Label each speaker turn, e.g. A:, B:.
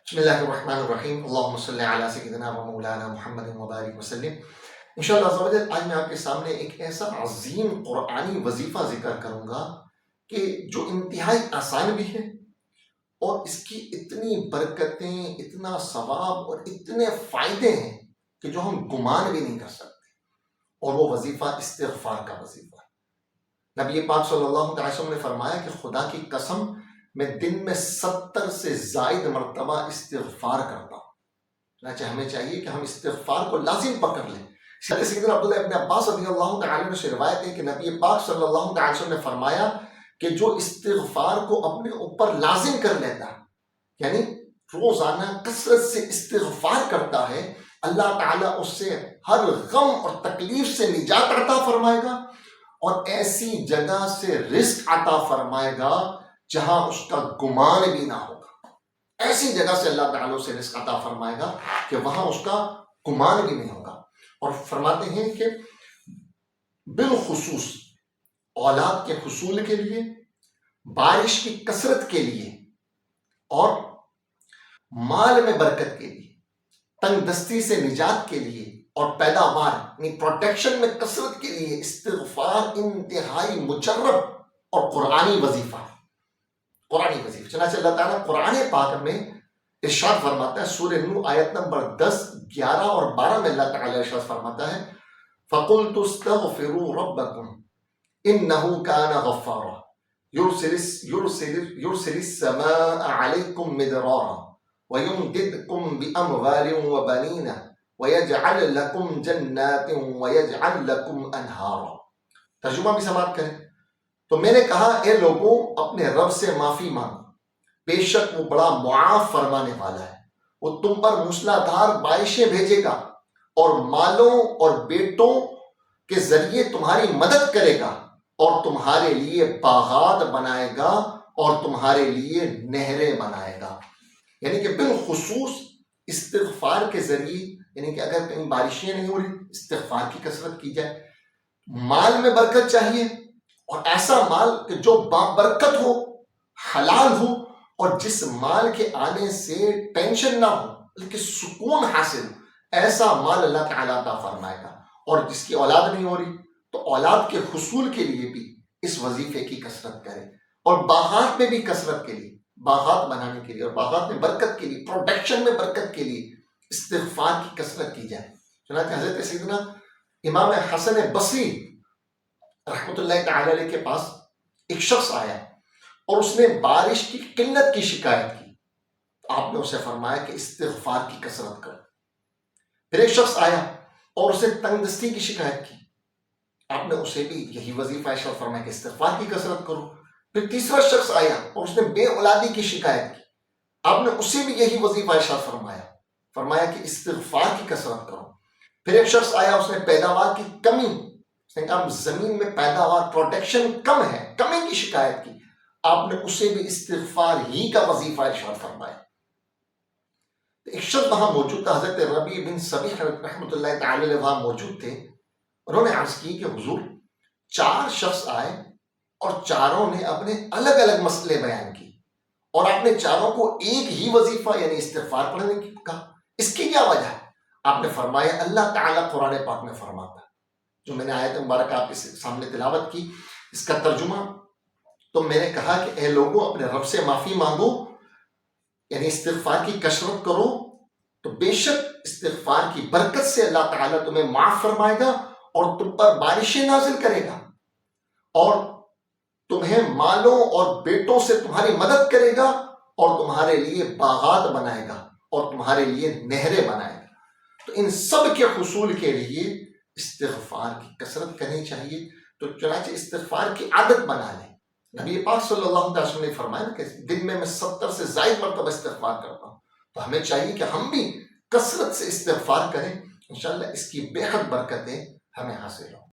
A: بسم اللہ الرحمن الرحیم، اللہم صلی علی سیدنا و مولانا محمد مبارک وسلم۔ انشاءاللہ عز و جل آج میں آپ کے سامنے ایک ایسا عظیم قرآنی وظیفہ ذکر کروں گا کہ جو انتہائی آسان بھی ہے اور اس کی اتنی برکتیں، اتنا ثواب اور اتنے فائدے ہیں کہ جو ہم گمان بھی نہیں کر سکتے، اور وہ وظیفہ استغفار کا وظیفہ ہے۔ نبی پاک صلی اللہ علیہ وسلم نے فرمایا کہ خدا کی قسم میں دن میں 70 سے زائد مرتبہ استغفار کرتا ہوں۔ چنانچہ ہمیں چاہیے کہ ہم استغفار کو لازم پکڑ لیں۔ سیدنا عبداللہ ابن عباس رضی اللہ تعالیٰ عنہ سے روایت ہے کہ نبی پاک صلی اللہ تعالیٰ وسلم نے فرمایا کہ جو استغفار کو اپنے اوپر لازم کر لیتا ہے، یعنی روزانہ کثرت سے استغفار کرتا ہے، اللہ تعالیٰ اس سے ہر غم اور تکلیف سے نجات عطا فرمائے گا اور ایسی جگہ سے رزق عطا فرمائے گا جہاں اس کا گمان بھی نہ ہوگا۔ ایسی جگہ سے اللہ تعالیٰ سے رزق عطا فرمائے گا کہ وہاں اس کا گمان بھی نہیں ہوگا۔ اور فرماتے ہیں کہ بالخصوص اولاد کے حصول کے لیے، بارش کی کثرت کے لیے اور مال میں برکت کے لیے، تنگ دستی سے نجات کے لیے اور پیداوار یعنی پروٹیکشن میں کثرت کے لیے استغفار انتہائی مجرب اور قرآنی وظیفہ ہے۔ قرآنی وظیفہ چنانچہ اللہ تعالیٰ قرآن پاک میں ارشاد فرماتا ہے، سورہ نور آیت نمبر 10، 11 اور 12 میں اللہ تعالیٰ ارشاد فرماتا ہے، فَقُلْتُ اسْتَغْفِرُوا رَبَّكُمْ إِنَّهُ كَانَ غَفَّارًا يُرْسِلِ السَّمَاءَ عَلَيْكُمْ مِدْرَارًا وَيُمْدِدْكُمْ بِأَمْوَالٍ وَبَنِينَ وَيَجْعَلْ لَكُمْ جَنَّاتٍ وَيَجْعَلْ لَكُمْ أَنْهَارًا۔ ترجمہ بھی سماعت کریں تو میں نے کہا، اے لوگوں اپنے رب سے معافی مانگو، بے شک وہ بڑا معاف فرمانے والا ہے، وہ تم پر موسلادھار بارشیں بھیجے گا اور مالوں اور بیٹوں کے ذریعے تمہاری مدد کرے گا اور تمہارے لیے باغات بنائے گا اور تمہارے لیے نہریں بنائے گا۔ یعنی کہ بالخصوص استغفار کے ذریعے، یعنی کہ اگر کہیں بارشیں نہیں ہو رہی، استغفار کی کثرت کی جائے۔ مال میں برکت چاہیے اور ایسا مال کہ جو بابرکت ہو، حلال ہو، اور جس مال کے آنے سے ٹینشن نہ ہو بلکہ سکون حاصل ہو، ایسا مال اللہ تعالیٰ عطا فرمائے گا۔ اور جس کی اولاد نہیں ہو رہی تو اولاد کے حصول کے لیے بھی اس وظیفے کی کثرت کرے، اور باغات میں بھی کثرت کے لیے، باغات بنانے کے لیے اور باغات میں برکت کے لیے، پروڈکشن میں برکت کے لیے استغفار کی کثرت کی جائے۔ چنانچہ حضرت سیدنا امام حسن بصری رحمۃ اللہ تعالی علیہ کے پاس ایک شخص آیا اور اس نے بارش کی قلت کی شکایت کی۔ آپ نے اسے فرمایا کہ استغفار کی کثرت کرو۔ پھر ایک شخص آیا اور اسے تنگ دستی کی شکایت کی، آپ نے اسے بھی یہی وظیفہ ارشاد فرمایا کہ استغفار کی کثرت کرو۔ پھر تیسرا شخص آیا اور اس نے بے اولادی کی شکایت کی، آپ نے اسے بھی یہی وظیفہ ارشاد فرمایا کہ استغفار کی کثرت کرو۔ پھر ایک شخص آیا، اس نے پیداوار کی کمی، اس نے کہا زمین میں پیداوار پروڈکشن کم ہے، کمی کی شکایت کی، آپ نے اسے بھی استغفار ہی کا وظیفہ ارشاد فرمایا۔ ایک شخص وہاں موجود تھا، حضرت ربیع بن صبیح رحمۃ اللہ تعالی علیہ وہاں موجود تھے۔ انہوں نے عرض کی کہ حضور 4 شخص آئے اور چاروں نے اپنے الگ الگ مسئلے بیان کی، اور آپ نے چاروں کو ایک ہی وظیفہ یعنی استغفار پڑھنے کی کہا، اس کی کیا وجہ ہے؟ آپ نے فرمایا اللہ تعالیٰ قرآن پاک میں فرماتا ہے، جو میں نے آیت مبارکہ آپ کے سامنے تلاوت کی، اس کا ترجمہ، تو میں نے کہا کہ اے لوگوں اپنے رب سے معافی مانگو، یعنی استغفار کی کثرت کرو، تو بے شک استغفار کی برکت سے اللہ تعالیٰ تمہیں معاف فرمائے گا اور تم پر بارشیں نازل کرے گا اور تمہیں مالوں اور بیٹوں سے تمہاری مدد کرے گا اور تمہارے لیے باغات بنائے گا اور تمہارے لیے نہریں بنائے گا۔ تو ان سب کے حصول کے لیے استغفار کی کثرت کرنی چاہیے۔ تو چنانچہ استغفار کی عادت بنا لیں۔ نبی پاک صلی اللہ علیہ وسلم نے فرمایا کہ دن میں 70 سے زائد مرتبہ استغفار کرتا ہوں، تو ہمیں چاہیے کہ ہم بھی کثرت سے استغفار کریں، انشاءاللہ اس کی بے حد برکتیں ہمیں حاصل ہوں۔